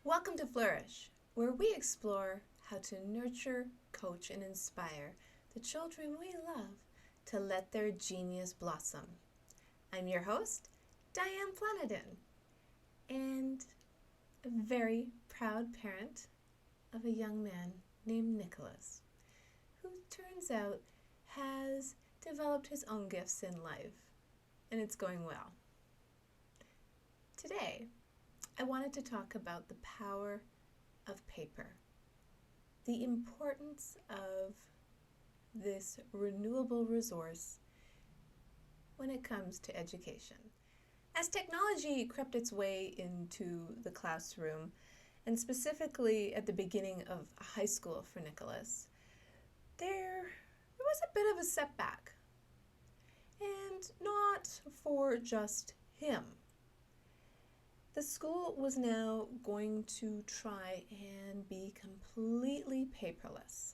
Welcome to Flourish, where we explore how to nurture, coach, and inspire the children we love to let their genius blossom. I'm your host, Diane Flanagan, and a very proud parent of a young man named Nicholas, who turns out has developed his own gifts in life, and it's going well. Today, I wanted to talk about the power of paper, the importance of this renewable resource when it comes to education. As technology crept its way into the classroom, and specifically at the beginning of high school for Nicholas, there was a bit of a setback, and not for just him. The school was now going to try and be completely paperless.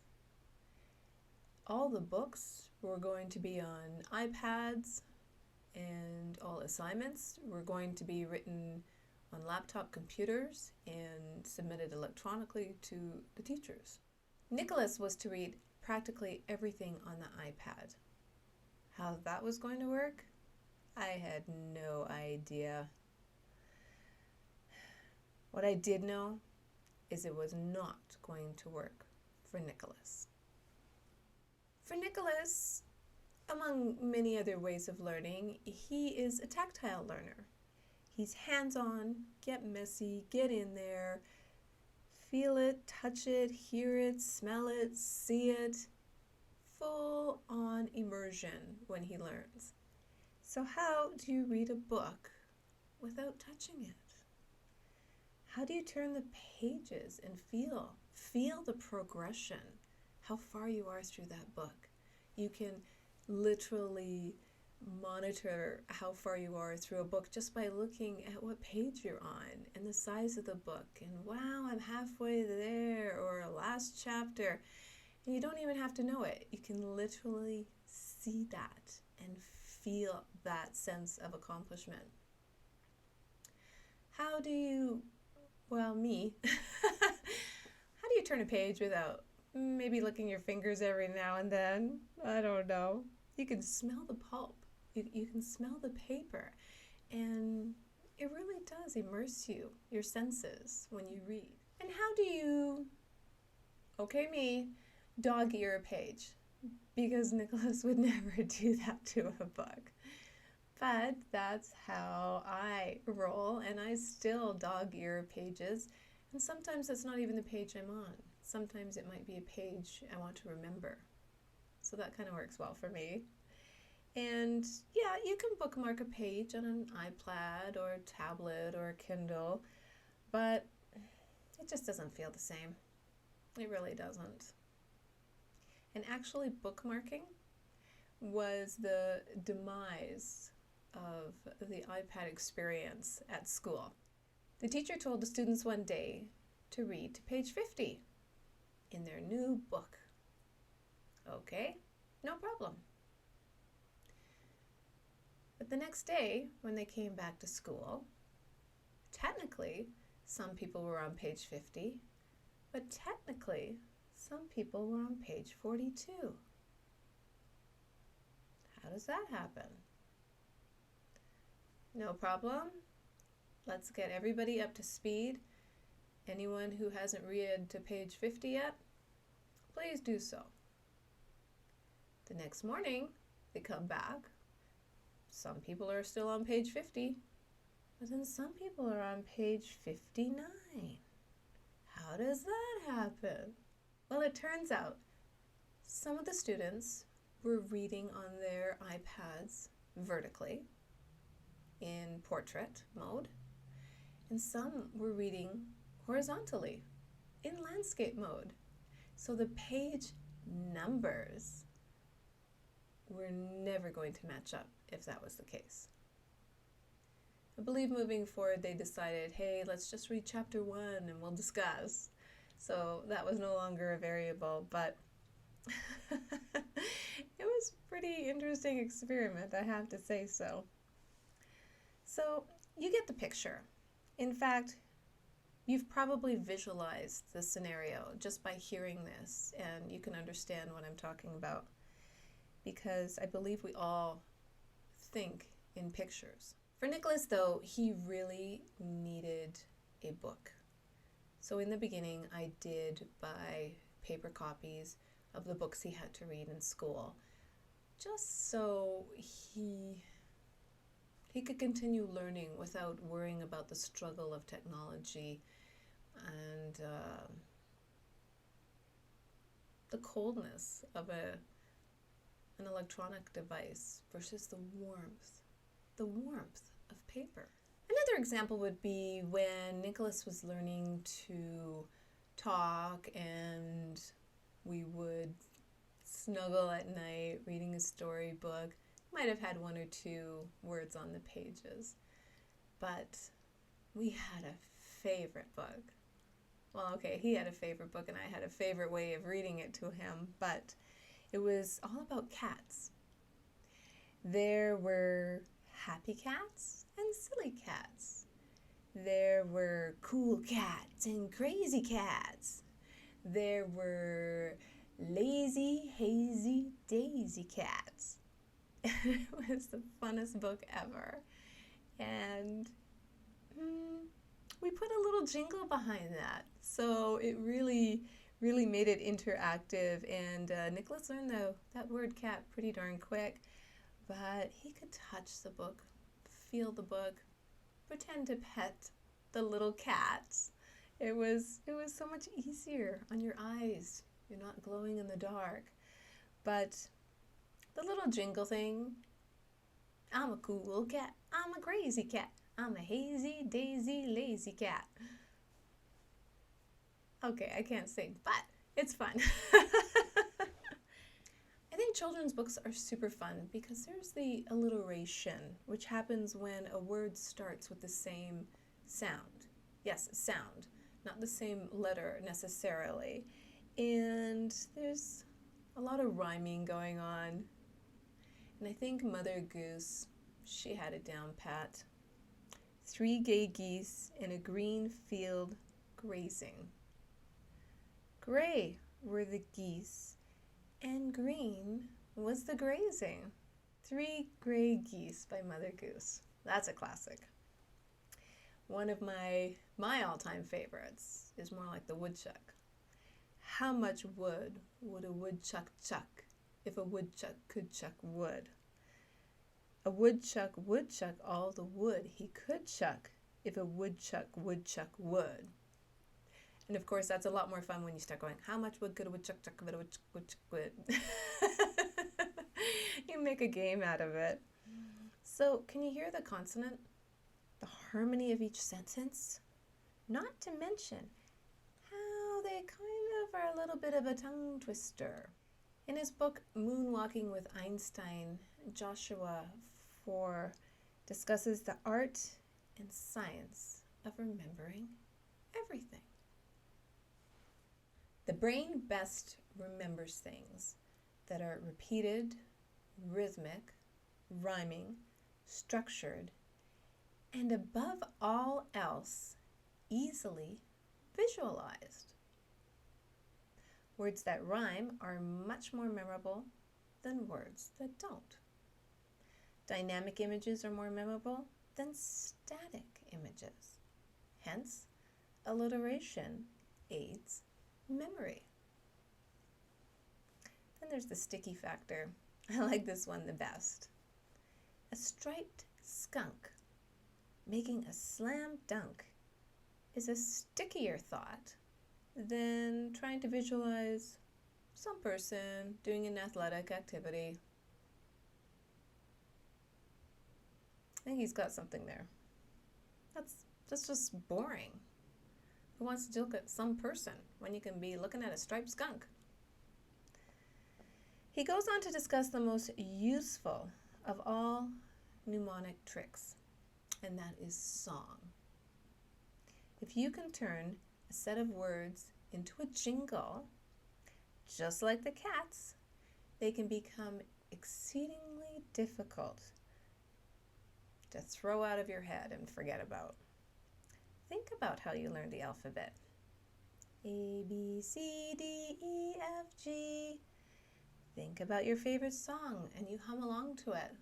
All the books were going to be on iPads, and all assignments were going to be written on laptop computers and submitted electronically to the teachers. Nicholas was to read practically everything on the iPad. How that was going to work, I had no idea. What I did know is it was not going to work for Nicholas. For Nicholas, among many other ways of learning, he is a tactile learner. He's hands-on, get messy, get in there, feel it, touch it, hear it, smell it, see it. Full-on immersion when he learns. So how do you read a book without touching it? How do you turn the pages and feel the progression, how far you are through that book? You can literally monitor how far you are through a book just by looking at what page you're on and the size of the book. And wow, I'm halfway there, or last chapter. And you don't even have to know it. You can literally see that and feel that sense of accomplishment. How do you How do you turn a page without maybe licking your fingers every now and then? I don't know. You can smell the pulp. You can smell the paper. And it really does immerse your senses, when you read. And how do you, dog ear a page? Because Nicholas would never do that to a book. But that's how I roll, and I still dog ear pages. And sometimes it's not even the page I'm on. Sometimes it might be a page I want to remember. So that kind of works well for me. And yeah, you can bookmark a page on an iPad or a tablet or a Kindle, but it just doesn't feel the same. It really doesn't. And actually, bookmarking was the demise of the iPad experience at school. The teacher told the students one day to read to page 50 in their new book. Okay, no problem. But the next day, when they came back to school, technically, some people were on page 50, but technically, some people were on page 42. How does that happen? No problem. Let's get everybody up to speed. Anyone who hasn't read to page 50 yet, please do so. The next morning, they come back. Some people are still on page 50, but then some people are on page 59. How does that happen? Well, it turns out some of the students were reading on their iPads vertically, in portrait mode, and some were reading horizontally in landscape mode. So the page numbers were never going to match up if that was the case. I believe moving forward they decided, hey, let's just read chapter 1 and we'll discuss. So that was no longer a variable, but it was a pretty interesting experiment, I have to say so. So you get the picture. In fact, You've probably visualized the scenario just by hearing this, and you can understand what I'm talking about, because I believe we all think in pictures. For Nicholas, though, he really needed a book. So in the beginning, I did buy paper copies of the books he had to read in school, just so he could continue learning without worrying about the struggle of technology and the coldness of an electronic device versus the warmth of paper. Another example would be when Nicholas was learning to talk and we would snuggle at night reading a storybook. Might have had one or two words on the pages, but we had a favorite book. Well, okay, he had a favorite book and I had a favorite way of reading it to him, but it was all about cats. There were happy cats and silly cats. There were cool cats and crazy cats. There were lazy, hazy, daisy cats. It was the funnest book ever. And we put a little jingle behind that. So it really made it interactive. And Nicholas learned that word cat pretty darn quick. But he could touch the book, feel the book, pretend to pet the little cats. It was so much easier on your eyes. You're not glowing in the dark. But the little jingle thing, I'm a cool cat, I'm a crazy cat, I'm a hazy, daisy, lazy cat. Okay, I can't sing, but it's fun. I think children's books are super fun because there's the alliteration, which happens when a word starts with the same sound. Yes, sound, not the same letter necessarily. And there's a lot of rhyming going on. And I think Mother Goose, she had it down pat. 3 gay geese in a green field grazing. Gray were the geese, and green was the grazing. 3 Gray Geese by Mother Goose. That's a classic. One of my all-time favorites is more like the woodchuck. How much wood would a woodchuck chuck if a woodchuck could chuck wood? A woodchuck would chuck all the wood he could chuck if a woodchuck would chuck wood. And of course, that's a lot more fun when you start going, how much wood could a woodchuck chuck if a woodchuck would? You make a game out of it. So, can you hear the consonant? The harmony of each sentence? Not to mention how they kind of are a little bit of a tongue twister. In his book, Moonwalking with Einstein, Joshua Foer discusses the art and science of remembering everything. The brain best remembers things that are repeated, rhythmic, rhyming, structured, and above all else, easily visualized. Words that rhyme are much more memorable than words that don't. Dynamic images are more memorable than static images. Hence, alliteration aids memory. Then there's the sticky factor. I like this one the best. A striped skunk making a slam dunk is a stickier thought than trying to visualize some person doing an athletic activity. I think he's got something there. That's just boring. Who wants to look at some person when you can be looking at a striped skunk? He goes on to discuss the most useful of all mnemonic tricks, and that is song. If you can turn a set of words into a jingle, just like the cats, they can become exceedingly difficult to throw out of your head and forget about. think about how you learned the alphabet. A, B, C, D, E, F, G. Think about your favorite song and you hum along to it.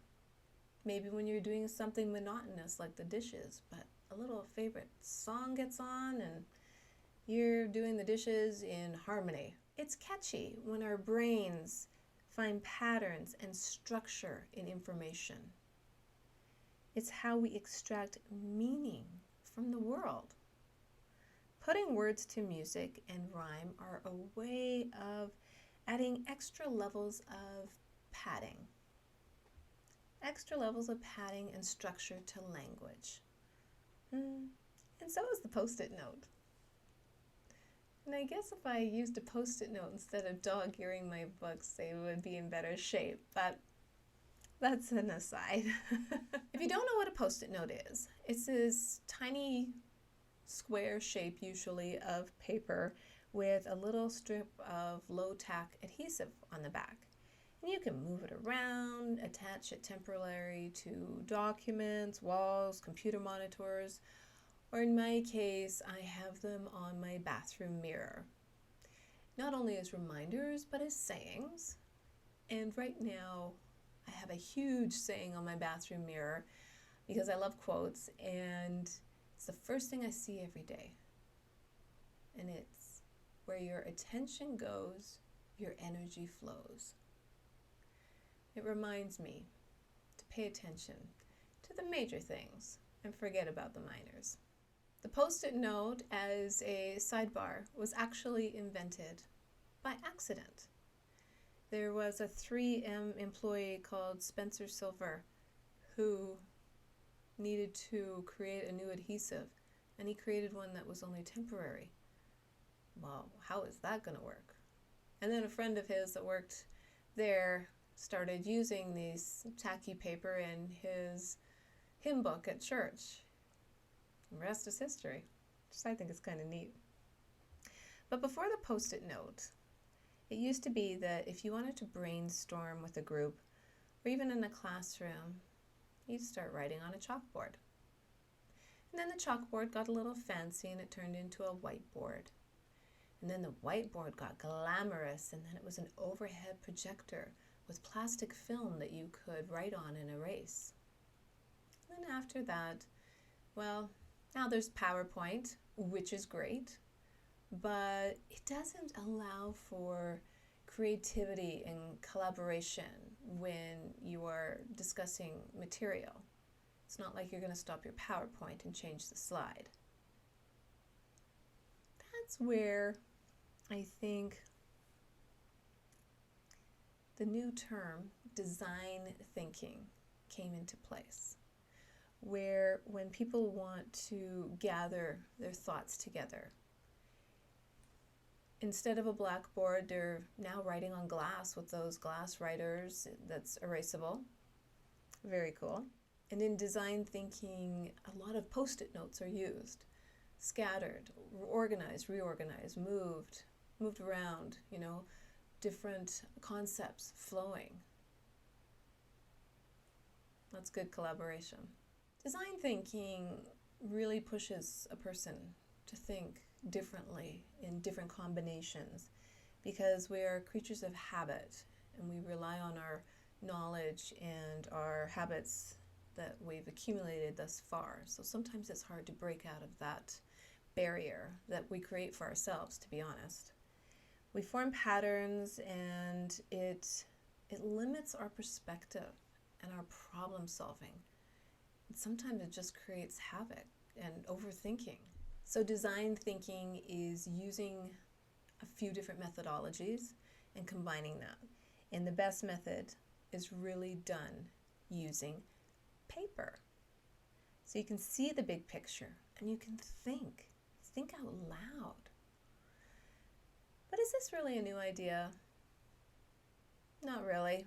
Maybe when you're doing something monotonous like the dishes, but a little favorite song gets on and you're doing the dishes in harmony. It's catchy when our brains find patterns and structure in information. It's how we extract meaning from the world. Putting words to music and rhyme are a way of adding extra levels of padding. Extra levels of padding and structure to language. And so is the Post-it note. And I guess if I used a Post-it note instead of dog-earing my books, they would be in better shape, but that's an aside. If you don't know what a Post-it note is, it's this tiny square shape usually of paper with a little strip of low-tack adhesive on the back. And you can move it around, attach it temporarily to documents, walls, computer monitors, or in my case, I have them on my bathroom mirror. Not only as reminders, but as sayings. And right now, I have a huge saying on my bathroom mirror because I love quotes, and it's the first thing I see every day. And it's, where your attention goes, your energy flows. It reminds me to pay attention to the major things and forget about the minors. The Post-it note as a sidebar was actually invented by accident. There was a 3M employee called Spencer Silver who needed to create a new adhesive, and he created one that was only temporary. Well, how is that going to work? And then a friend of his that worked there started using these tacky paper in his hymn book at church. The rest is history, which I think is kind of neat. But before the Post-it note, it used to be that if you wanted to brainstorm with a group, or even in a classroom, you'd start writing on a chalkboard. And then the chalkboard got a little fancy and it turned into a whiteboard. And then the whiteboard got glamorous, and then it was an overhead projector with plastic film that you could write on and erase. And then after that, well, now there's PowerPoint, which is great, but it doesn't allow for creativity and collaboration when you are discussing material. It's not like you're going to stop your PowerPoint and change the slide. That's where I think the new term design thinking came into place, where when people want to gather their thoughts together, instead of a blackboard, they're now writing on glass with those glass writers that's erasable. Very cool. And in design thinking, a lot of Post-it notes are used. Scattered, organized, reorganized, moved around, different concepts flowing. That's good collaboration. Design thinking really pushes a person to think differently in different combinations because we are creatures of habit and we rely on our knowledge and our habits that we've accumulated thus far. So sometimes it's hard to break out of that barrier that we create for ourselves, to be honest. We form patterns and it limits our perspective and our problem solving. And sometimes it just creates havoc and overthinking. So design thinking is using a few different methodologies and combining that. And the best method is really done using paper. So you can see the big picture and you can think out loud. But is this really a new idea? Not really.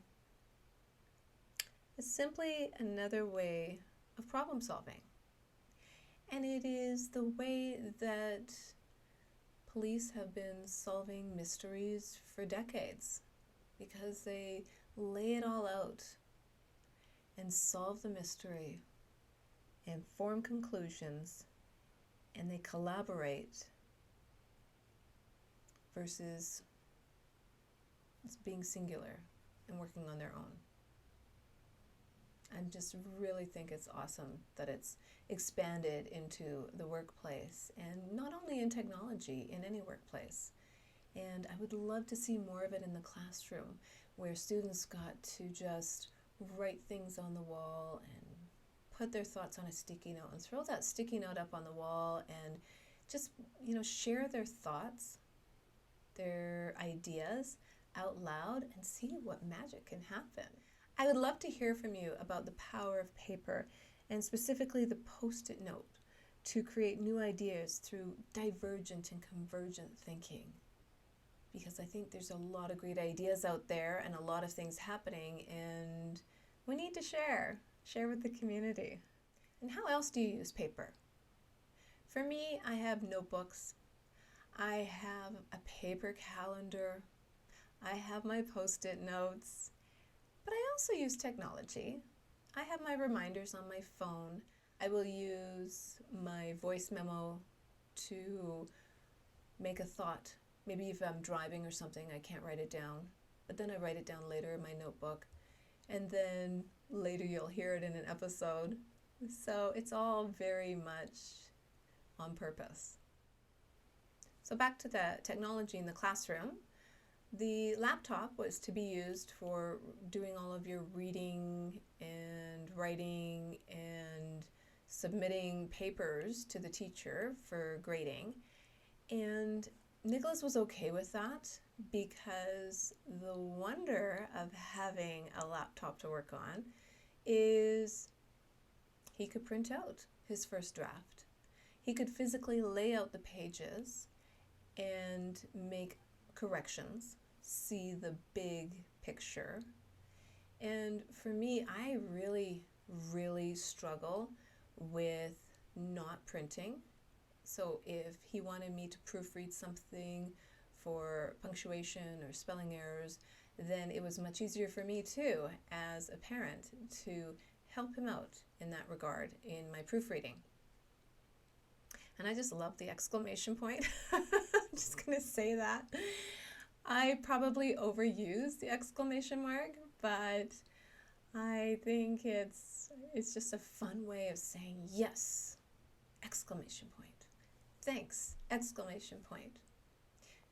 It's simply another way of problem solving. And it is the way that police have been solving mysteries for decades, because they lay it all out and solve the mystery and form conclusions and they collaborate versus being singular and working on their own. I just really think it's awesome that it's expanded into the workplace, and not only in technology, in any workplace. And I would love to see more of it in the classroom, where students got to just write things on the wall and put their thoughts on a sticky note and throw that sticky note up on the wall and just, share their thoughts, their ideas out loud and see what magic can happen. I would love to hear from you about the power of paper, and specifically the post-it note, to create new ideas through divergent and convergent thinking. Because I think there's a lot of great ideas out there and a lot of things happening, and we need to share with the community. And how else do you use paper? For me, I have notebooks. I have a paper calendar. I have my post-it notes. But I also use technology. I have my reminders on my phone. I will use my voice memo to make a thought. Maybe if I'm driving or something, I can't write it down, but then I write it down later in my notebook, and then later you'll hear it in an episode. So it's all very much on purpose. So back to the technology in the classroom. The laptop was to be used for doing all of your reading and writing and submitting papers to the teacher for grading. And Nicholas was okay with that, because the wonder of having a laptop to work on is he could print out his first draft. He could physically lay out the pages and make corrections, see the big picture. And for me, I really, really struggle with not printing. So if he wanted me to proofread something for punctuation or spelling errors, then it was much easier for me too, as a parent, to help him out in that regard in my proofreading. And I just love the exclamation point. I'm just going to say that. I probably overuse the exclamation mark, but I think it's just a fun way of saying yes, exclamation point. Thanks, exclamation point.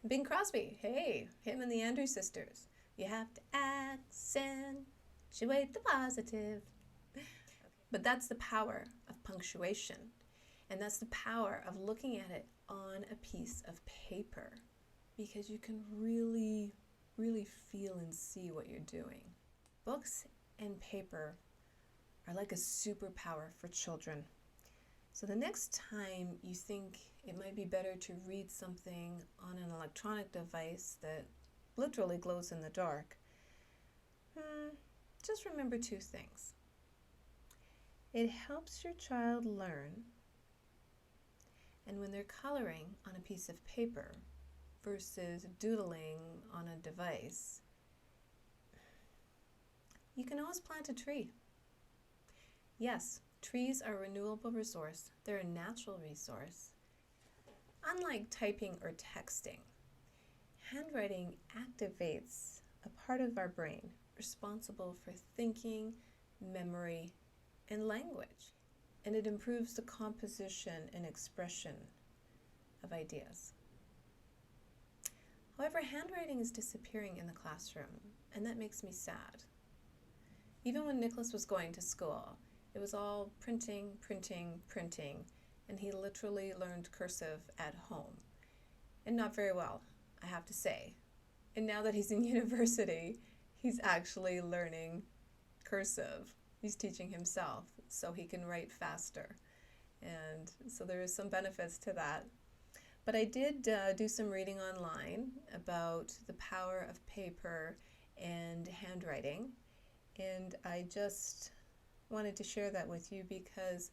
Bing Crosby, hey, him and the Andrews sisters. You have to accentuate the positive. But that's the power of punctuation. And that's the power of looking at it on a piece of paper, because you can really, really feel and see what you're doing. Books and paper are like a superpower for children. So the next time you think it might be better to read something on an electronic device that literally glows in the dark, just remember two things. It helps your child learn, and when they're coloring on a piece of paper versus doodling on a device, you can always plant a tree. Yes, trees are a renewable resource. They're a natural resource. Unlike typing or texting, handwriting activates a part of our brain responsible for thinking, memory, and language, and it improves the composition and expression of ideas. However, handwriting is disappearing in the classroom, and that makes me sad. Even when Nicholas was going to school, it was all printing, and he literally learned cursive at home. And not very well, I have to say. And now that he's in university, he's actually learning cursive. He's teaching himself so he can write faster. And so there is some benefits to that. But I did do some reading online about the power of paper and handwriting. And I just wanted to share that with you because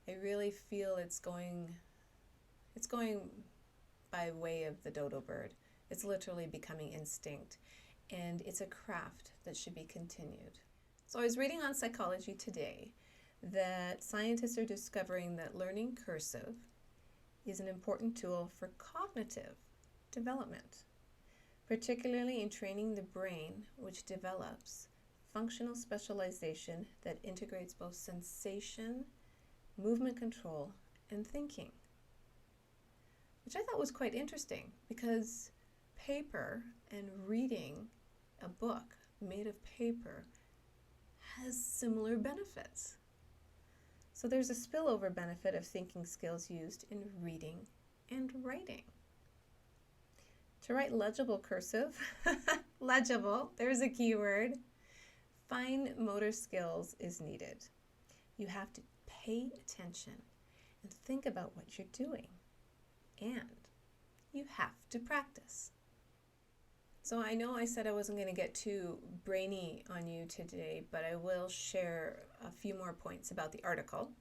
I really feel it's going by way of the dodo bird. It's literally becoming instinct, and it's a craft that should be continued. So I was reading on Psychology Today that scientists are discovering that learning cursive is an important tool for cognitive development, particularly in training the brain, which develops functional specialization that integrates both sensation, movement control, and thinking. Which I thought was quite interesting because paper and reading a book made of paper has similar benefits. So there's a spillover benefit of thinking skills used in reading and writing. To write legible cursive, legible, there's a key word, fine motor skills is needed. You have to pay attention and think about what you're doing. And you have to practice. So I know I said I wasn't going to get too brainy on you today, but I will share a few more points about the article.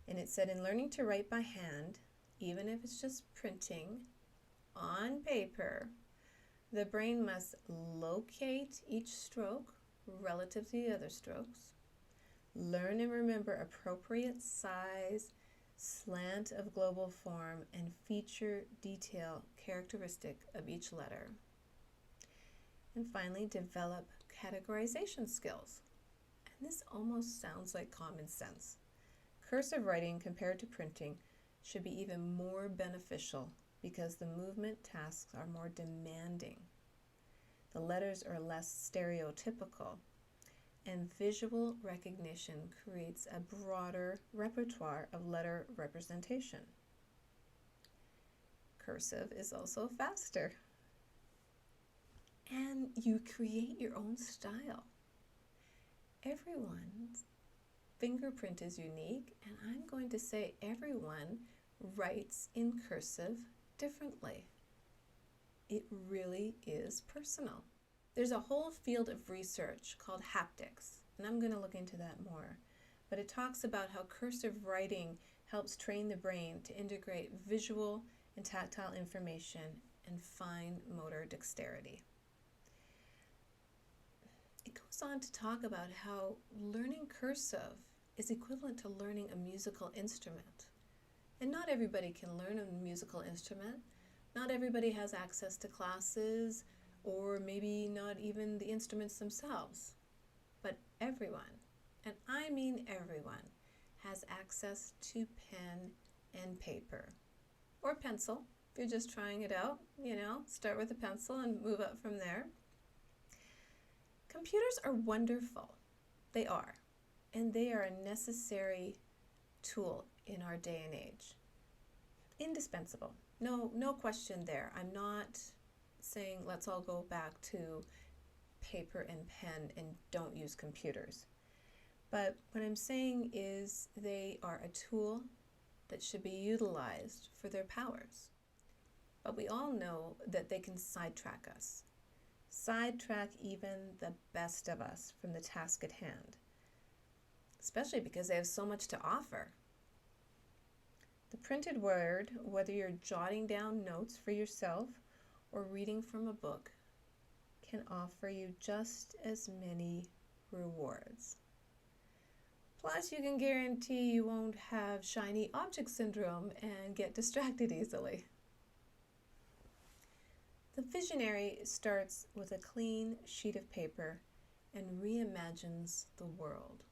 And it said, in learning to write by hand, even if it's just printing on paper, the brain must locate each stroke relative to the other strokes, learn and remember appropriate size, slant of global form, and feature detail characteristic of each letter. And finally, develop categorization skills. And this almost sounds like common sense. Cursive writing compared to printing should be even more beneficial because the movement tasks are more demanding. The letters are less stereotypical, and visual recognition creates a broader repertoire of letter representation. Cursive is also faster. And you create your own style. Everyone's fingerprint is unique, and I'm going to say everyone writes in cursive differently. It really is personal. There's a whole field of research called haptics, and I'm going to look into that more. But it talks about how cursive writing helps train the brain to integrate visual and tactile information and fine motor dexterity. It goes on to talk about how learning cursive is equivalent to learning a musical instrument. And not everybody can learn a musical instrument. Not everybody has access to classes, or maybe not even the instruments themselves. But everyone, and I mean everyone, has access to pen and paper. Or pencil, if you're just trying it out, start with a pencil and move up from there. Computers are wonderful. They are. And they are a necessary tool in our day and age. Indispensable. No question there. I'm not saying let's all go back to paper and pen and don't use computers. But what I'm saying is they are a tool that should be utilized for their powers. But we all know that they can sidetrack us. Sidetrack even the best of us from the task at hand, especially because they have so much to offer. The printed word, whether you're jotting down notes for yourself or reading from a book, can offer you just as many rewards. Plus, you can guarantee you won't have shiny object syndrome and get distracted easily. The visionary starts with a clean sheet of paper and reimagines the world.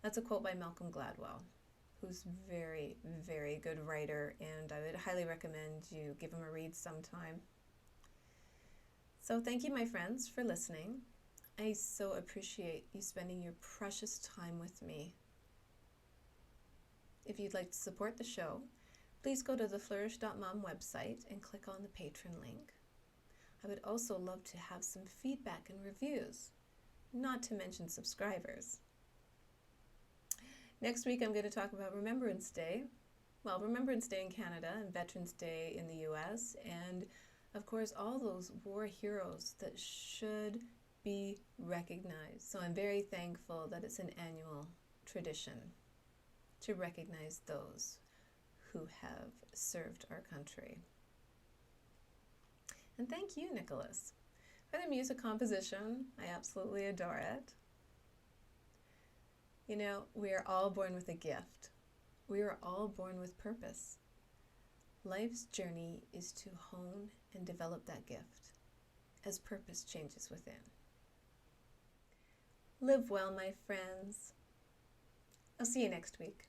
That's a quote by Malcolm Gladwell, who's very, very good writer, and I would highly recommend you give him a read sometime. So thank you, my friends, for listening. I so appreciate you spending your precious time with me. If you'd like to support the show, please go to the flourish.mom website and click on the patron link. I would also love to have some feedback and reviews, not to mention subscribers. Next week I'm going to talk about Remembrance Day. Well, Remembrance Day in Canada and Veterans Day in the US, and of course all those war heroes that should be recognized. So I'm very thankful that it's an annual tradition to recognize those who have served our country. And thank you, Nicholas, for the music composition. I absolutely adore it. We are all born with a gift. We are all born with purpose. life's journey is to hone and develop that gift as purpose changes within. Live well, my friends. I'll see you next week.